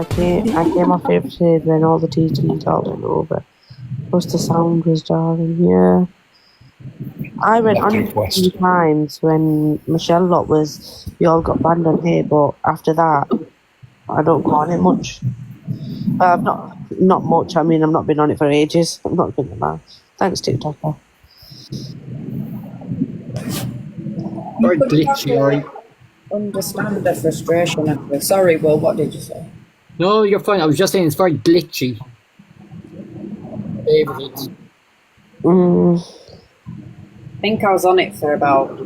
came off favorited when all the TTs all went over. Plus the sound was darling, yeah. I went on it a few times when Michelle lot was, we all got banned on here, but after that, I don't go on it much. Not much, I mean, I've not been on it for ages. I'm not going to lie. Thanks, TikToker. Very glitchy, understand the frustration of it. Sorry, Will, what did you say? No, you're fine. I was just saying it's very glitchy. Favourite. I think I was on it for about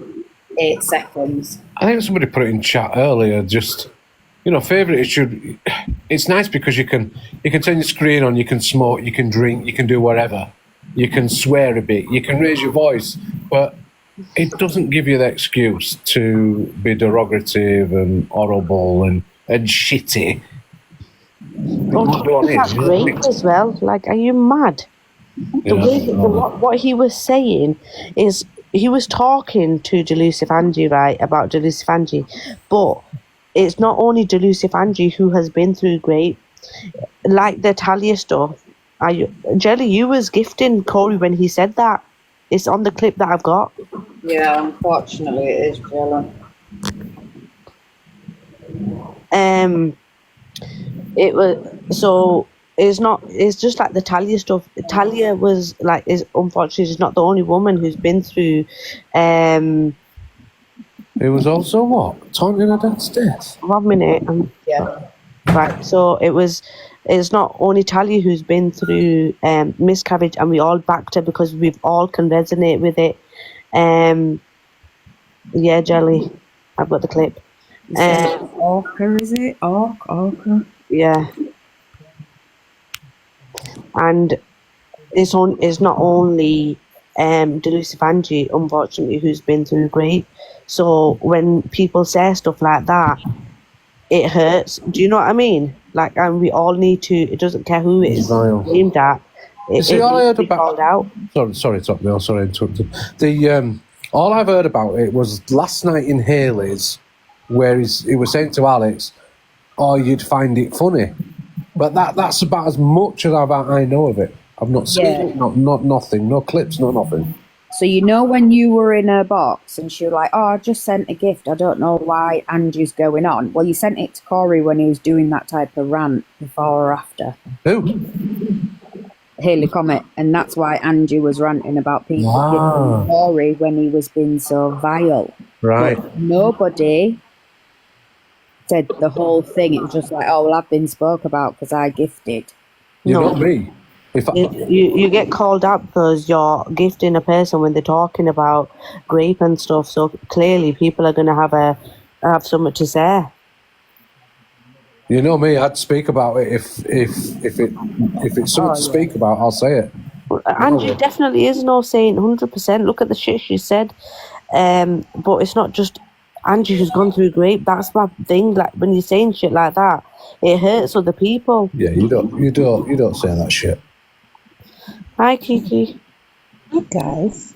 8 seconds. I think somebody put it in chat earlier, just, you know, favourite, it's nice because you can turn your screen on, you can smoke, you can drink, you can do whatever. You can swear a bit, you can raise your voice, but it doesn't give you the excuse to be derogative and horrible and shitty. That's great as well. Like, are you mad? What he was saying is he was talking to Delusive Angie, right, about Delusive Angie, but it's not only Delusive Angie who has been through great, like the Talia stuff. Jelly, you was gifting Corey when he said that. It's on the clip that I've got. Yeah, unfortunately, it is Jelly. It was so. It's not. It's just like the Talia stuff. Talia was like, unfortunately, she's not the only woman who's been through. It was also what? Taunting her dad's death. 1 minute. Yeah. Right. So it was. It's not only Talia who's been through miscarriage, and we all backed her because we've all can resonate with it. Yeah, Jelly. I've got the clip. Orca, is it? Orca. Yeah. And it's not only Delusive Angie, unfortunately, who's been through great. So when people say stuff like that, it hurts. Do you know what I mean? Like, and we all need to. It doesn't care who it is aimed at. See, all I heard about. Called out. Sorry, TopGirl. Sorry, I interrupted. All I've heard about it was last night in Haley's, where he was saying to Alex, "Oh, you'd find it funny," but that's about as much as I know of it. I've not seen it, not nothing, no clips, no nothing. So you know when you were in her box and she was like, "Oh, I just sent a gift. I don't know why Andrew's going on." Well, you sent it to Corey when he was doing that type of rant before or after. Who? Haley Comet, and that's why Andrew was ranting about people giving Corey when he was being so vile. Right. But nobody said the whole thing. It was just like, "Oh, well, I've been spoke about because I gifted." You're not me. You get called out because you're gifting a person when they're talking about grape and stuff. So clearly, people are going to have something to say. You know me, I'd speak about it if it's something to speak about, I'll say it. Angie definitely is no saint, 100%. Look at the shit she said. But it's not just Angie who's gone through grape. That's my thing. Like, when you're saying shit like that, it hurts other people. Yeah, you don't say that shit. Hi, Kiki. Hi, guys.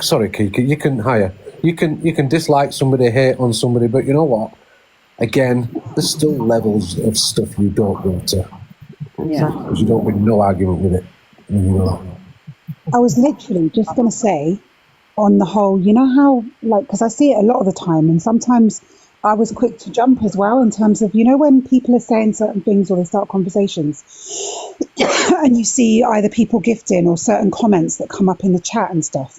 Sorry, Kiki. You can dislike somebody, hate on somebody, but you know what? Again, there's still levels of stuff you don't go to. Yeah. Because you don't win no argument with it. You know. I was literally just going to say, on the whole, you know how, like, because I see it a lot of the time, and sometimes I was quick to jump as well in terms of, you know, when people are saying certain things or they start conversations, and you see either people gifting or certain comments that come up in the chat and stuff.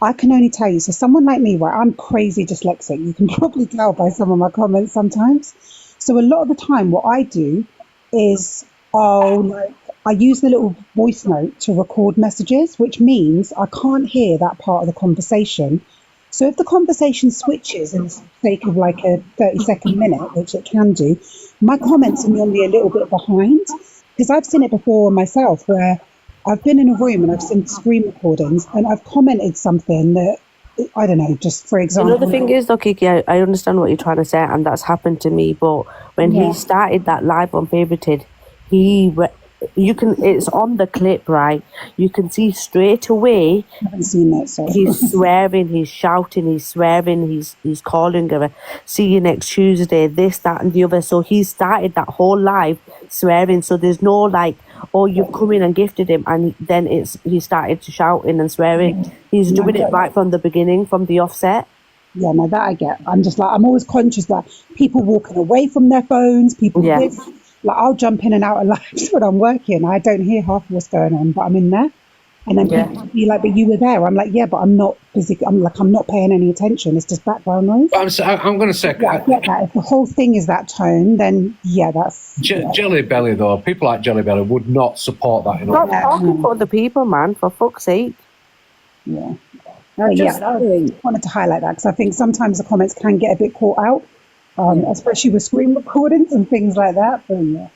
I can only tell you, so someone like me, where I'm crazy dyslexic, you can probably tell by some of my comments sometimes. So a lot of the time what I do is I use the little voice note to record messages, which means I can't hear that part of the conversation. So if the conversation switches in the sake of like a 30-second minute, which it can do, my comments are normally a little bit behind, because I've seen it before myself where I've been in a room and I've seen screen recordings and I've commented something that, I don't know, just for example. You know, the thing is, though, Kiki, I understand what you're trying to say, and that's happened to me, but when he started that live on Favorited, he it's on the clip, right? You can see straight away I haven't seen it, so he's swearing, he's shouting, he's swearing, he's calling her, see you next Tuesday, this, that, and the other. So he started that whole live swearing. So there's no like, oh, you've come in and gifted him, and then he started shouting and swearing. He's doing it right from the beginning, from the offset. yeah, no, that I get. I'm just like, I'm always conscious that people walking away from their phones, people Yeah. this, like I'll jump in and out of lives when I'm working. I don't hear half of what's going on, but I'm in there. And then Yeah. people be like, but you were there. I'm like, yeah, but I'm not busy. I'm not paying any attention. It's just background noise. I'm going to say, Yeah, I get that. If the whole thing is that tone, then yeah, that's Jelly Belly, though, people like Jelly Belly would not support that in all. Stop talking for other people, man, for fuck's sake. yeah. I But just yeah, I think, wanted to highlight that because I think sometimes the comments can get a bit caught out, especially with screen recordings and things like that. But yeah.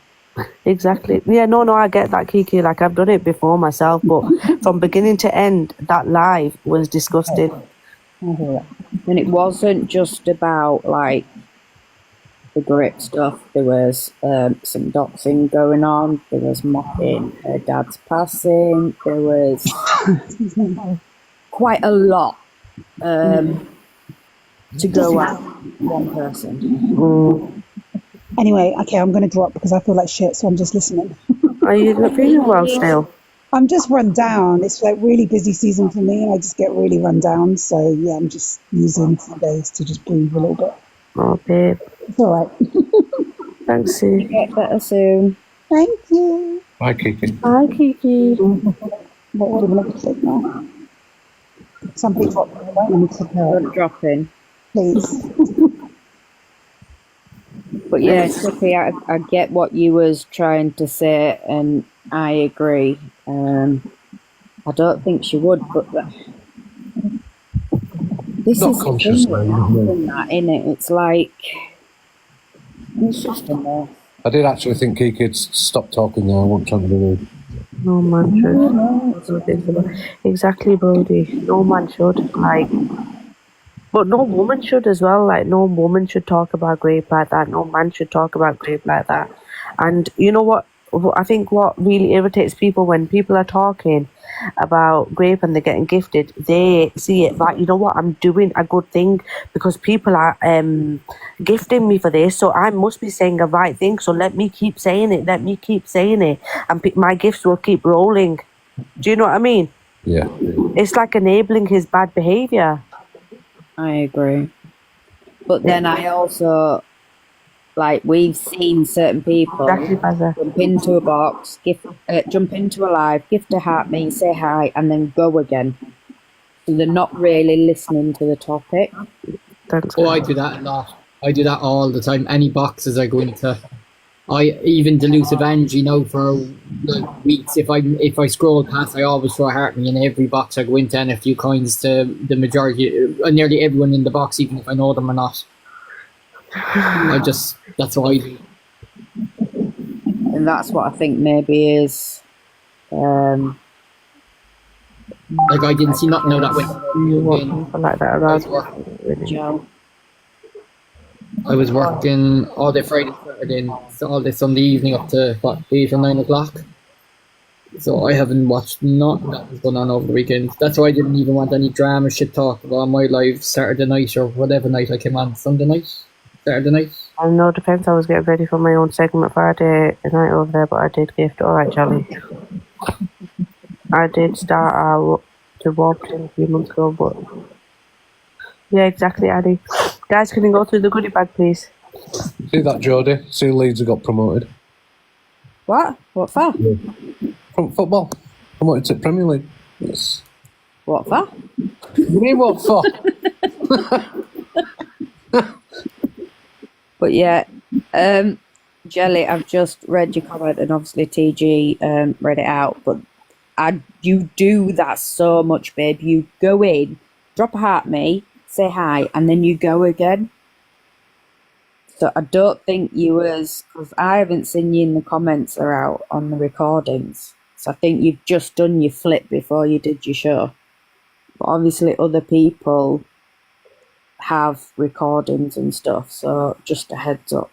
Exactly. Yeah, no, I get that, Kiki. Like, I've done it before myself, but from beginning to end, that live was disgusting. I hear it. and it wasn't just about like the grip stuff. There was some doxing going on. There was mocking her dad's passing. There was quite a lot to go at one person. Anyway, okay, I'm going to drop because I feel like shit, so I'm just listening. Are you not feeling well still? I'm just run down. It's like really busy season for me, and I just get really run down. So yeah, I'm just using some days to just breathe a little bit. Oh, babe. It's all right. Thanks, Sue. Get better soon. Thank you. Hi, Kiki. Hi, Kiki. What do we want to click now? Somebody drop me away. Let me click her, Don't drop in. please. But yeah, Sophie, I get what you was trying to say, and I agree. I don't think she would, but this Not is the consciously, thing with that, innit? It's like it's just a mess. I did actually think Kiki'd stop talking there. I wasn't trying to be rude. No man should. Exactly, Brody. No man should. Like, but no woman should as well. Like, no woman should talk about grape like that. No man should talk about grape like that. And you know what? I think what really irritates people when people are talking about grape and they're getting gifted, they see it like, you know what, I'm doing a good thing because people are gifting me for this, so I must be saying a right thing, so let me keep saying it, and my gifts will keep rolling. Do you know what I mean? Yeah. It's like enabling his bad behaviour. I agree. But then I also, like, we've seen certain people Exactly, Bazza. jump into a box, jump into a live, gift a heart me, say hi, and then go again. So they're not really listening to the topic. Thanks. Oh, I do that a lot. I do that all the time. Any boxes I go into, I even delusive Angie now for like weeks. If I scroll past, I always throw a heart me in every box I go into, and a few coins to the majority, nearly everyone in the box, even if I know them or not. That's what I do. And that's what I think maybe is Like, I didn't see nothing out that way. You want people like that around? Joe. I was working all day Friday, Saturday, and all day Sunday evening up to 8 or 9 o'clock. So I haven't watched nothing that was going on over the weekend. That's why I didn't even want any drama shit talk about my live Saturday night or whatever night I came on. Sunday night? Saturday night? On no defence, I was getting ready for my own segment Friday night over there, but I did gift. Alright, Charlie. I did start to Warpton a few months ago, but yeah, exactly, Addy. Guys, can you go through the goodie bag, please? See that, Jodie? See Leeds have got promoted. What? What for? From football. Promoted to Premier League. Yes. What for? You mean what for? But yeah, Jelly, I've just read your comment, and obviously TG read it out, but you do that so much, babe. You go in, drop a heart me, say hi, and then you go again. So I don't think you was, because I haven't seen you in the comments or out on the recordings. So I think you've just done your flip before you did your show. But obviously other people have recordings and stuff, so just a heads up.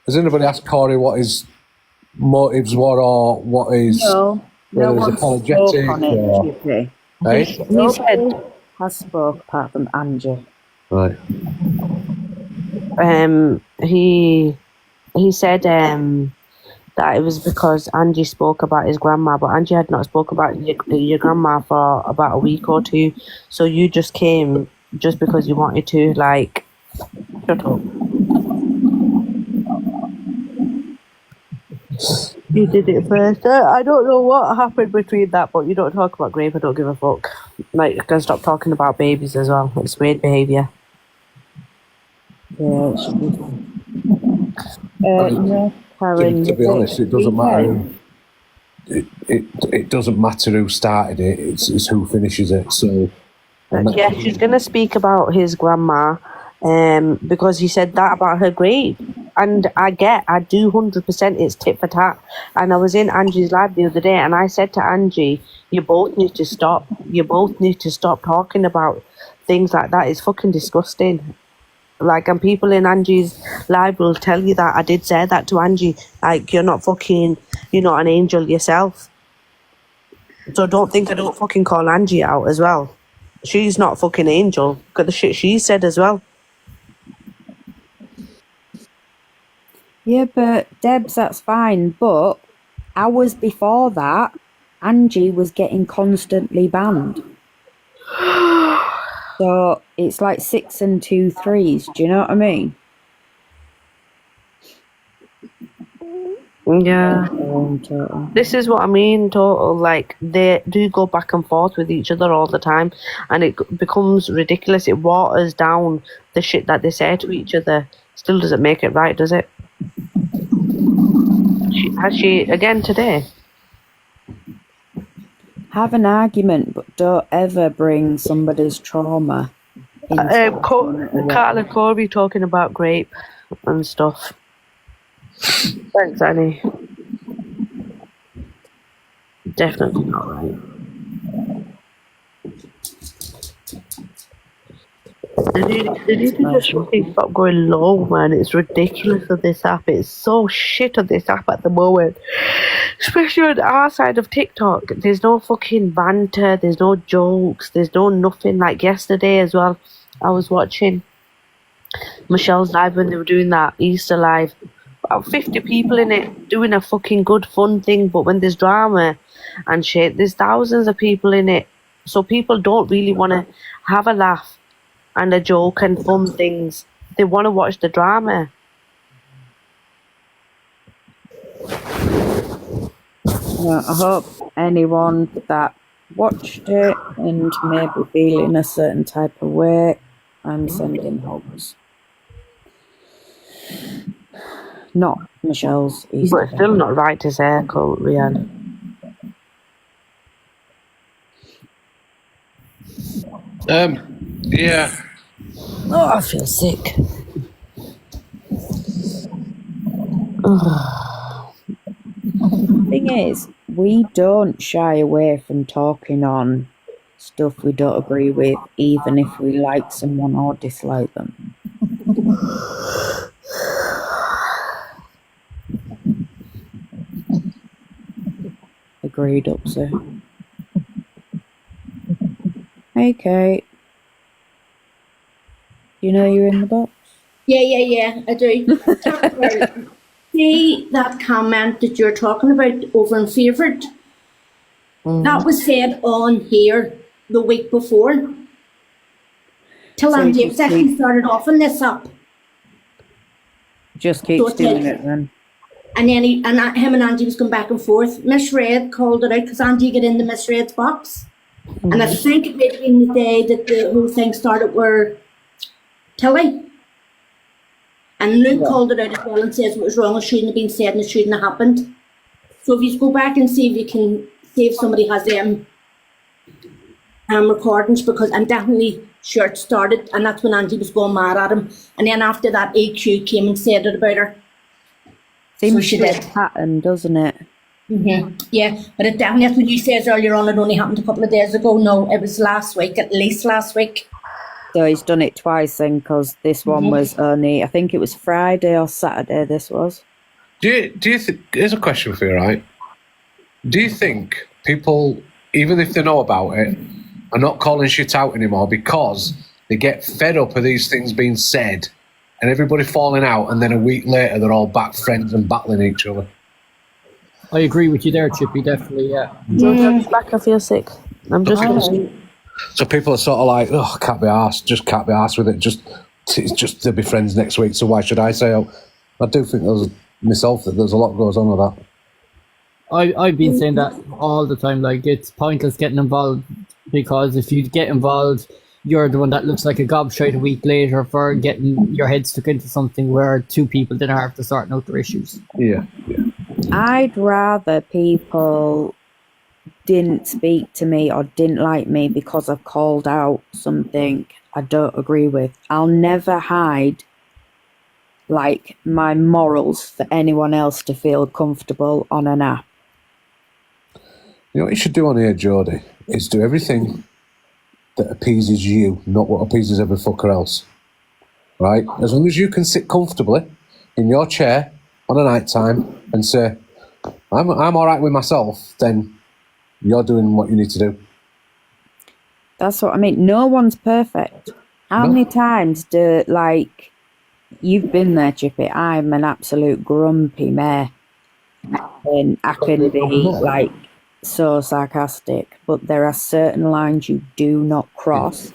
Has anybody asked Corey what his motives were or what is No whether he's one spoke apologetic on it, or Chippy. hey? He said, Has spoke apart from Angie. Right. he said that it was because Angie spoke about his grandma, but Angie had not spoke about your grandma for about a week or two. So you just came just because you wanted to, like, shut up. You did it first. I don't know what happened between that, but you don't talk about Grape. I don't give a fuck. Like, you can stop talking about babies as well. It's weird behaviour. Yeah, it should be fine. No, Karen. To be honest, it doesn't matter. weekend? It doesn't matter who started it. It's who finishes it. So Yeah, she's going to speak about his grandma because he said that about her great. And I do 100% it's tit for tat. And I was in Angie's live the other day and I said to Angie, you both need to stop. You both need to stop talking about things like that. It's fucking disgusting. Like, and people in Angie's live will tell you that. I did say that to Angie. Like, you're not an angel yourself. So don't think I don't fucking call Angie out as well. She's not fucking angel. Look at the shit she said as well. Yeah, but Debs, that's fine. But hours before that, Angie was getting constantly banned. So it's like 6 and 2 threes. Do you know what I mean? Yeah. Total. This is what I mean, total. Like, they do go back and forth with each other all the time, and it becomes ridiculous. It waters down the shit that they say to each other. Still doesn't make it right, does it? Has she again today? Have an argument, but don't ever bring somebody's trauma into Carl and Corby talking about Grape and stuff. Thanks, Annie. Definitely not right. They need to just fucking stop going low, man. It's ridiculous on this app. It's so shit on this app at the moment. Especially on our side of TikTok. There's no fucking banter. There's no jokes. There's no nothing. Like yesterday as well, I was watching Michelle's live when they were doing that Easter live. About 50 people in it doing a fucking good fun thing, but when there's drama and shit, there's thousands of people in it. So people don't really want to have a laugh and a joke and fun things. They want to watch the drama. No, I hope anyone that watched it and maybe feeling a certain type of way, I'm sending hugs. Not Michelle's Easter. But it's still not right to say cult, Rianne. yeah. Oh, I feel sick. Thing is, we don't shy away from talking on stuff we don't agree with, even if we like someone or dislike them. Agreed, Upsy. Hey, Kate. You know you're in the box? Yeah, I do. See that comment that you're talking about over in Favourite? That was said on here the week before. Till So Andy just actually keep- started off on this up. Just keeps So it doing did. it then. And then him and Andy was going back and forth. Miss Red called it out because Andy got in the Miss Red's box. And I think it might have been the day that the whole thing started where Tilly. And Luke called it out as well and says it was wrong, it shouldn't have been said and it shouldn't have happened. So if you go back and see if you can see if somebody has recordings, because I'm definitely sure it started, and that's when Andy was going mad at him. And then after that, AQ came and said it about her. Seems she to be did. a pattern, doesn't it? Yeah, but it definitely, that's what you said earlier on, it only happened a couple of days ago. No, it was last week, at least last week. So he's done it twice then, because this one was only, I think it was Friday or Saturday this was. Do you think? Here's a question for you, right? Do you think people, even if they know about it, are not calling shit out anymore because they get fed up of these things being said and everybody falling out, and then a week later they're all back friends and battling each other? I agree with you there, Chippy. Definitely, yeah. Back, I feel sick. I'm just. So people are sort of like, oh, can't be arsed, just can't be arsed with it. It's just they'll be friends next week. So why should I say? Oh, I do think there's myself that there's a lot goes on with that. I've been saying that all the time. Like, it's pointless getting involved, because if you get involved, you're the one that looks like a gobshite a week later for getting your head stuck into something where two people didn't have to sort out their issues. Yeah. I'd rather people didn't speak to me or didn't like me because I've called out something I don't agree with. I'll never hide like my morals for anyone else to feel comfortable on an app. You know what you should do on here, Jodie, is do everything that appeases you, not what appeases every fucker else. Right? As long as you can sit comfortably in your chair on a night time and say, I'm all right with myself, then you're doing what you need to do. That's what I mean. No one's perfect. How many times do, like, you've been there, Chippy, I'm an absolute grumpy mare. And I can be, like, so sarcastic, but there are certain lines you do not cross,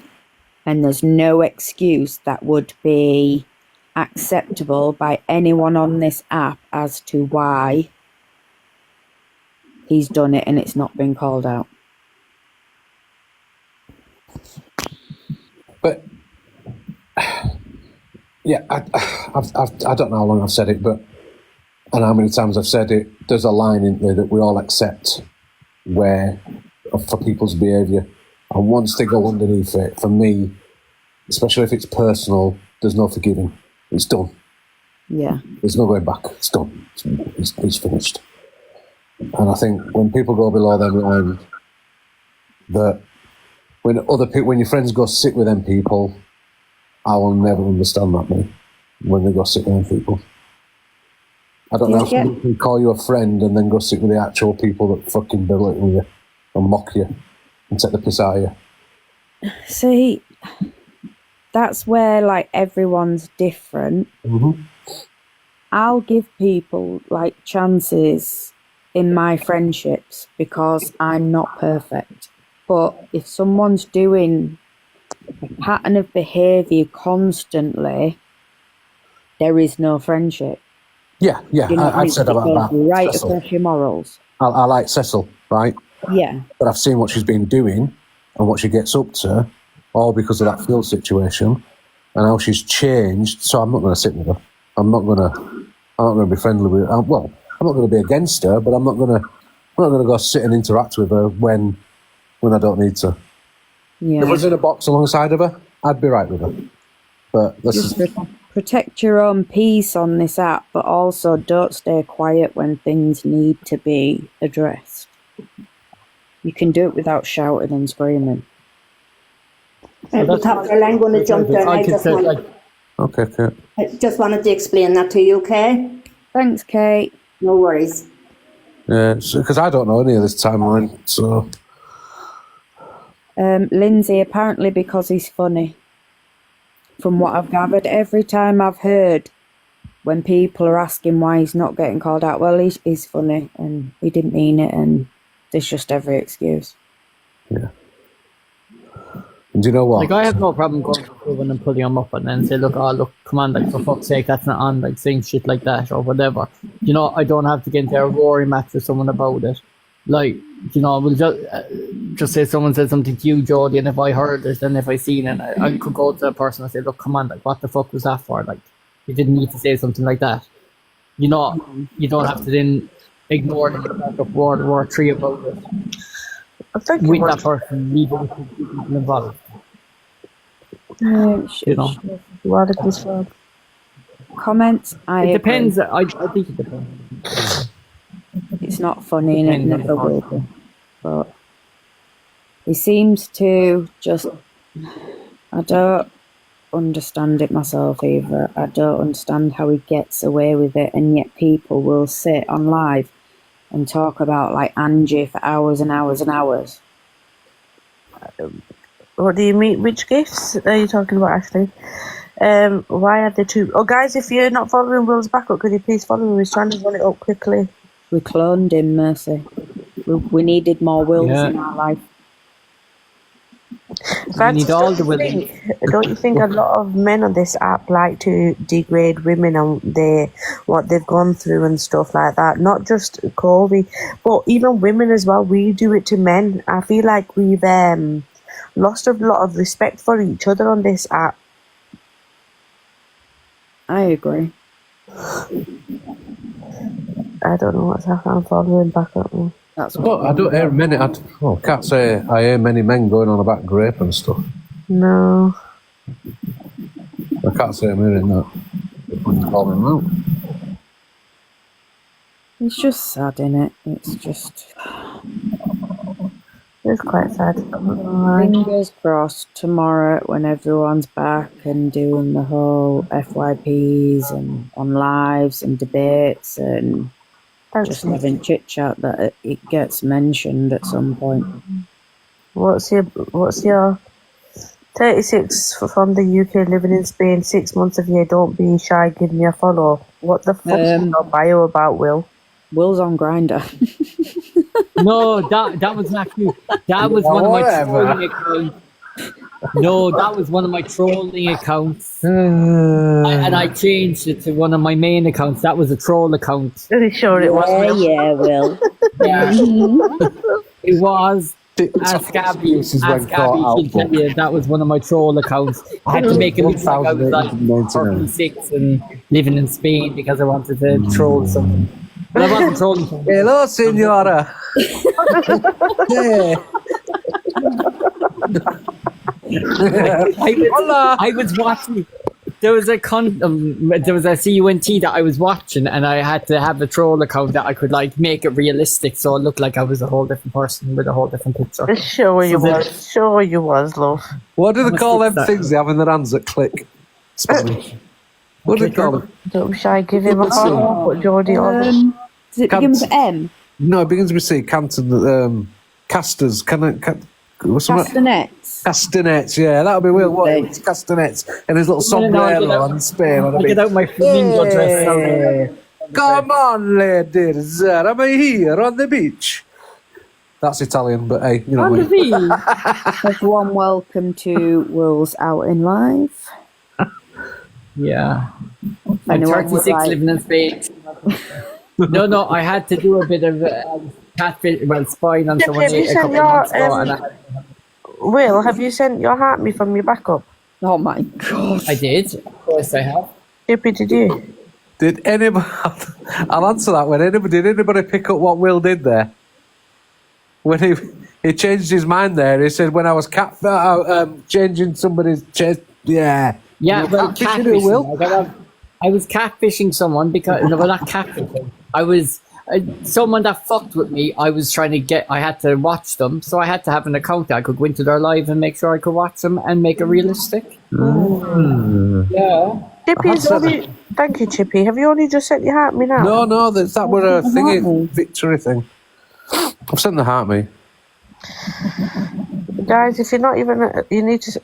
and there's no excuse that would be acceptable by anyone on this app as to why he's done it and it's not been called out. But yeah, I don't know how long I've said it, but and how many times I've said it. There's a line in there that we all accept where for people's behaviour, and once they go underneath it, for me, especially if it's personal, there's no forgiving. It's done. Yeah, there's no going back. It's done. It's finished. And I think when people go below them line, that when your friends go sit with them people, I will never understand that, mate. When they go sit with them people, I don't know if somebody can call you a friend and then go sit with the actual people that fucking belittle you and mock you and take the piss out of you. See, that's where, like, everyone's different. Mm-hmm. I'll give people, like, chances in my friendships because I'm not perfect. But if someone's doing a pattern of behaviour constantly, there is no friendship. Yeah, I've said about that. Right Cecil. across your morals. I like Cecil, right? Yeah. But I've seen what she's been doing and what she gets up to, all because of that Phil situation, and how she's changed. So I'm not going to sit with her. I'm not going to be friendly with her. Well, I'm not going to be against her, but I'm not going to go sit and interact with her when I don't need to. Yeah. If I was in a box alongside of her, I'd be right with her. But this is... Protect your own peace on this app, but also don't stay quiet when things need to be addressed. You can do it without shouting and screaming. I'm going to jump down. I just wanted to explain that to you, okay? Thanks, Kate. No worries. Yeah, because I don't know any of this timeline, so... Lindsay, apparently because he's funny. From what I've gathered, every time I've heard when people are asking why he's not getting called out, well, he's funny and he didn't mean it, and there's just every excuse. Yeah. And do you know what? Like, I have no problem going to someone and pulling him up and then say, look, come on, like, for fuck's sake, that's not on, like, saying shit like that or whatever. You know, I don't have to get into a roaring match with someone about it. Like, you know, we'll just say someone said something to you, Jodie, and if I heard it and if I seen it, I could go to that person and say, look, come on, like, what the fuck was that for? Like, you didn't need to say something like that. You know, you don't have to then ignore them and back up World War III about it. I think with that person, leave it with the people involved. You know. What is this for? Comments? It depends. I think it depends. It's not funny and it never will be. But he seems to just, I don't understand it myself either. I don't understand how he gets away with it, and yet people will sit on live and talk about like Angie for hours and hours and hours. What do you mean? Which gifts are you talking about, Ashley? Why are there two? Oh, guys, if you're not following Will's backup, could you please follow him? He's trying to run it up quickly. We cloned him, Mercy. We needed more Wills in our life. We need all the Wills. Don't you think a lot of men on this app like to degrade women and what they've gone through and stuff like that? Not just Colby, but even women as well. We do it to men. I feel like we've lost a lot of respect for each other on this app. I agree. I don't know what's happening. I'm following back up now. That's Well, I don't hear many. I can't say I hear many men going on about grape and stuff. No. I can't say I'm hearing that. Wouldn't call them out. It's just sad, innit? It's just... It's quite sad. Fingers crossed tomorrow when everyone's back and doing the whole FYPs and on lives and debates and just having chit chat that it gets mentioned at some point. What's your 36 from the UK living in Spain, 6 months of year, don't be shy, give me a follow. What the fuck is your bio about, Will? Will's on Grindr. No, that was actually one of my trolling accounts. No, that was one of my trolling accounts, and I changed it to one of my main accounts. That was a troll account. Pretty sure it was. Yeah, Will. Yeah, it was. Ask Gabby. She can tell you that was one of my troll accounts. I had to make it look like I was like 36 and living in Spain because I wanted to troll something. But I wasn't trolling something. Hello, senora. I was watching. There was a CUNT that I was watching, and I had to have a troll account that I could like make it realistic, so it looked like I was a whole different person with a whole different picture. Sure you was, love. What do they call them things they have in their hands that click? Spanish. What do they call them? Don't be shy, give him a follow. Put Geordie on. Does it begin with M? No, it begins with C. Canton, casters. Castanets. Castanets, yeah, that'll be Will. What? It's castanets and his little sombrero on Spain. I'll get out my flamingo dress. Come on, ladies. I'm here on the beach. That's Italian, but hey, you know what I mean. Everyone, welcome to Will's Outing Live. Yeah. I'm 36 living in Spain. No, I had to do a bit of catfish, spying on someone a couple of months ago. Will, have you sent your heart me from your backup? Oh my god. I did. Of course I have. Chippy, did you? Did anybody... I'll answer that. Did anybody pick up what Will did there? When he changed his mind there, he said, when I was changing somebody's chest... Yeah. Yeah, well, catfishing. Will? I was catfishing someone because... No, well, not catfishing. I was... someone that fucked with me, I had to watch them, so I had to have an account that I could go into their live and make sure I could watch them and make it realistic. Yeah. Chippy, thank you, Chippy. Have you only just sent your heart me now? No, that was a thingy, victory thing. I've sent the heart me. Guys, if you're not even... you need to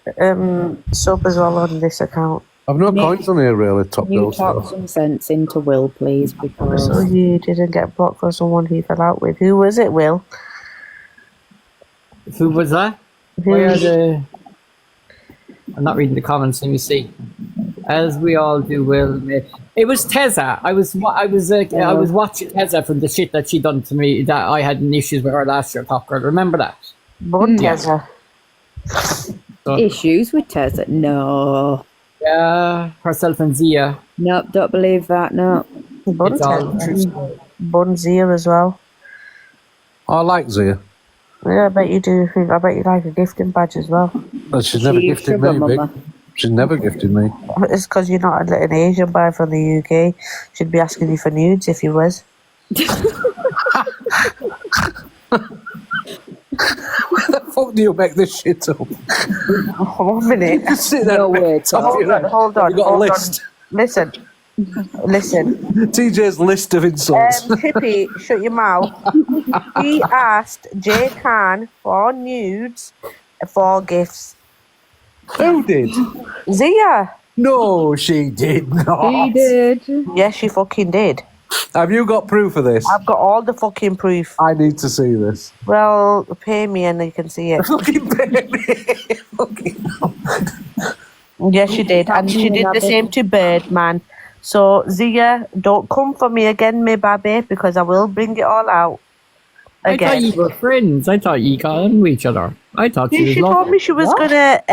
sub as well on this account. I've no coins on here, really, Top Girl. You talk some sense into Will, please, because... So you didn't get blocked for someone he fell out with. Who was it, Will? Who was that? I'm not reading the comments, let me see. As we all do, Will. It was Tessa. I was watching Tessa from the shit that she done to me, that I had issues with her last year, Top Girl. Remember that? Tessa. Issues with Tessa? No. Yeah, herself and Zia. Nope, don't believe that, no. It's all true. Bun Zia as well. I like Zia. Yeah, I bet you do. I bet you like a gifting badge as well. But she's never gifted me, Big. She's never gifted me. It's because you're not an Asian boy from the UK. She'd be asking you for nudes if you was. Where the fuck do you make this shit up? 1 minute. Just sit there. No way, Tom. Hold on. You got a hold list. On. Listen. TJ's list of insults. Chippy, shut your mouth. He asked Jay Khan for nudes for gifts. Who did? Zia. No, she did not. He did. Yes, she fucking did. Have you got proof of this? I've got all the fucking proof. I need to see this. Well, pay me and you can see it. Fucking baby. Fucking Yes, she did. And she did the same to Birdman. So, Zia, don't come for me again, me baby, because I will bring it all out I again. thought you were friends. I thought you got on with each other. I thought She you was told me she was gonna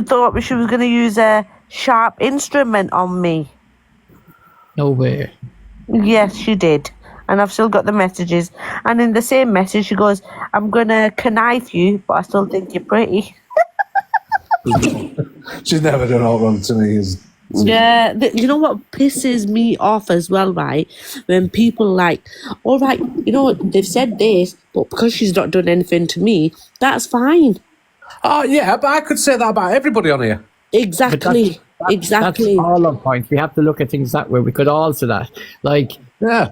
thought she was gonna use a sharp instrument on me. No way. Yes, she did. And I've still got the messages. And in the same message, she goes, I'm gonna connive you, but I still think you're pretty. She's never done all wrong to me. Yeah, you know what pisses me off as well, right? When people like, all right, you know what, they've said this, but because she's not done anything to me, that's fine. Oh, yeah, but I could say that about everybody on here. Exactly. Exactly. That's all on point. We have to look at things that way. We could all say that. Like, Yeah.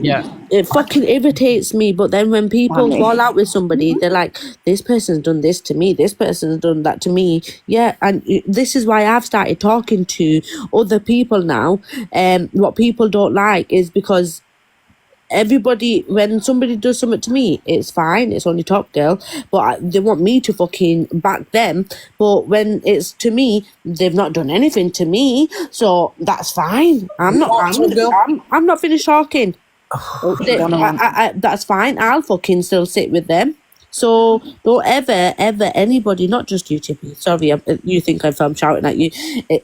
yeah. It fucking irritates me, but then when people fall out with somebody, they're like, this person's done this to me, this person's done that to me. Yeah, and this is why I've started talking to other people now. What people don't like is because everybody, when somebody does something to me, it's fine, it's only Top Girl, but they want me to fucking back them. But when it's to me, they've not done anything to me, so that's fine. I'm not finished talking. That's fine. I'll fucking still sit with them. So don't ever, anybody, not just you, Chippy. Sorry, you think I'm shouting at you.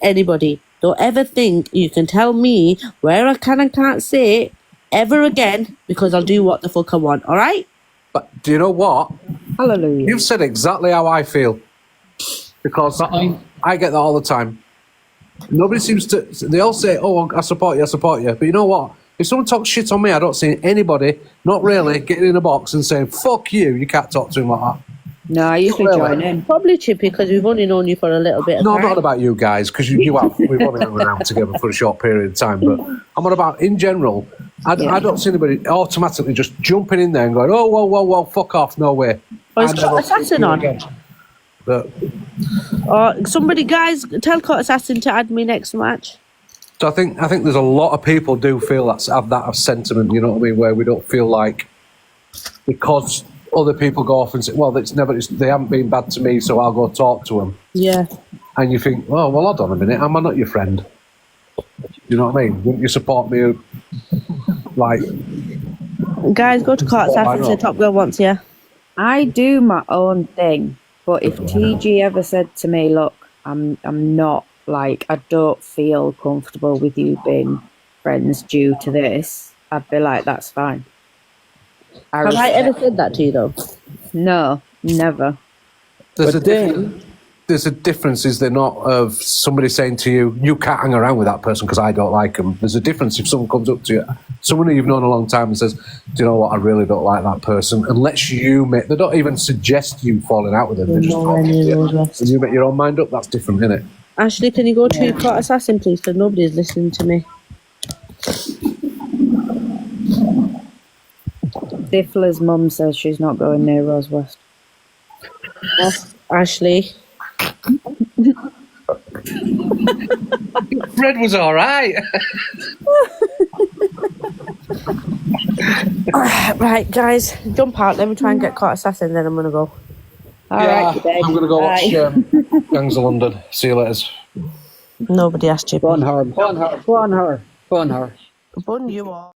Anybody, don't ever think you can tell me where I can and can't sit ever again, because I'll do what the fuck I want. All right? But do you know what? Hallelujah. You've said exactly how I feel. Because I get that all the time. Nobody seems to... They all say, oh, I support you. But you know what? If someone talks shit on me, I don't see anybody, not really, getting in a box and saying, fuck you, you can't talk to him like that. No, I usually join in. Probably Chippy, because we've only known you for a little bit of No, time. not about you guys, because you have. We've only been around together for a short period of time. But I'm on about, in general, I don't see anybody automatically just jumping in there and going, oh, whoa, fuck off, no way. Oh, is Cot Assassin on? But, somebody, guys, tell Cot Assassin to add me next match. so I think there's a lot of people do feel have that sentiment, you know what I mean, where we don't feel like, because other people go off and say, well, they haven't been bad to me, so I'll go talk to them. Yeah. And you think, oh, well, hold on a minute, am I not your friend? You know what I mean? Wouldn't you support me? Like, Guys, go to Cot Assassin, say Top Girl wants you. I do my own thing, but if TG ever said to me, look, I'm not, like, I don't feel comfortable with you being friends due to this, I'd be like, that's fine. Have I ever said that to you, though? No, never. there's a difference, is there not, of somebody saying to you, you can't hang around with that person because I don't like them. There's a difference if someone comes up to you, someone who you've known a long time, and says, do you know what, I really don't like that person, and lets you make, they don't even suggest you falling out with them, they just talk to you, and you make your own mind up. That's different, isn't it? Ashley, can you go to Cot Assassin, please, because nobody's listening to me. Stifler's mum says she's not going near Rose West. Ashley. Fred was all right. Right, guys, jump out. Let me try and get Cot Assassin, then I'm going to go. All right, babe. I'm going to go watch Gangs of London. See you later. Nobody asked you. Bun her. Bun you all.